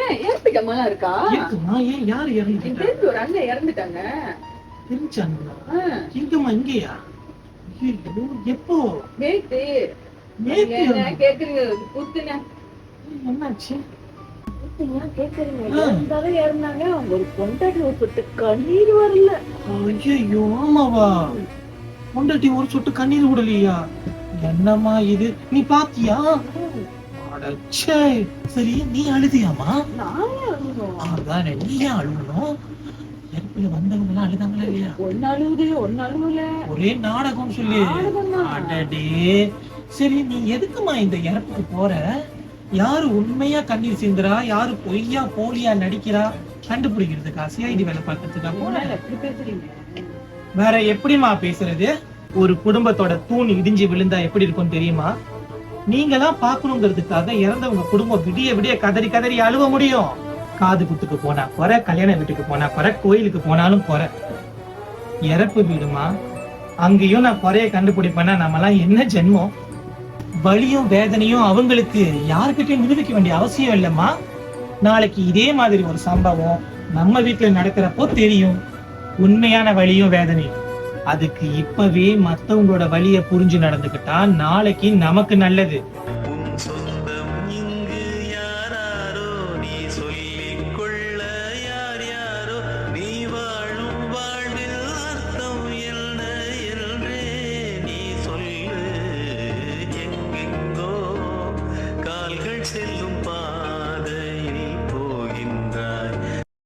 ஏற்பிட்டமெல்லாம் இருக்கா? இருக்குமா? ஏன் யாரு இறந்துட்டாங்க? தெரிஞ்சு ஒரு அண்ணன் இறந்துட்டாங்க. தெரிஞ்சாங்களா? எங்கம்மா இங்கயா? ஐயோ, எப்போ? நேத்து. நேத்து என்ன கேக்குறீங்க? புத்துங்க. என்னாச்சு? புத்துங்க கேக்குறீங்க? இருந்தாலும் இறந்தாங்க. அவங்க ஒரு பொண்டாட்டி ஒரு சொட்டு கண்ணீர் வரல. ஐயோ, ஆமாவா? பொண்டாட்டி ஒரு சொட்டு கண்ணீர் விடலையா? என்னம்மா இது? நீ பாத்தியா? அடச்சே. சரி, நீ அழுதியாமா? நானே அழுகணும். அதான் நீ அழுகணும். இறப்புல வந்தவங்க எல்லாம் அழுதாங்களா இல்லையா? ஒன்னு அழுகுது, ஒன்னு அழுகல. ஒரே நாடகம் சொல்லி. அடடே. சரி, நீ எதுக்குமா இந்த இறப்புக்கு போற? யாரு உண்மையா கண்ணீர் சிந்துறா, யாரு பொய்யா போலியா நடிக்கிறா கண்டுபிடிக்கிறதுக்கா? சிஐடி வேலை பார்க்கறதுக்கா போன? எப்படி பேசுறீங்க? வேற எப்படிமா பேசுறது? ஒரு குடும்பத்தோட தூண் இடிஞ்சு விழுந்தா எப்படி இருக்கும் தெரியுமா? நீங்களாம் பாக்கணுங்கிறதுக்காக இறந்தவங்க குடும்பம் விடிய விடிய கதறி கதறி அழுவ முடியும்? காது குத்துக்கு போனா குறை, கல்யாண வீட்டுக்கு போனா குறை, கோயிலுக்கு போனாலும் குறை. இறப்பு வீடுமா, அங்கேயும் நான் குறைய கண்டுபிடிப்பேன்னா நம்மலாம் என்ன ஜென்மம்? வலியும் வேதனையும் அவங்களுக்கு யாருக்கிட்டையும் நிரூபிக்க வேண்டிய அவசியம் இல்லம்மா. நாளைக்கு இதே மாதிரி ஒரு சம்பவம் நம்ம வீட்டுல நடக்கிறப்போ தெரியும் உண்மையான வலியும் வேதனையும். அதுக்கு இப்பவே மத்தவங்களோட வலிய புரிஞ்சு நடந்துக்கிட்டா நாளைக்கு நமக்கு நல்லது.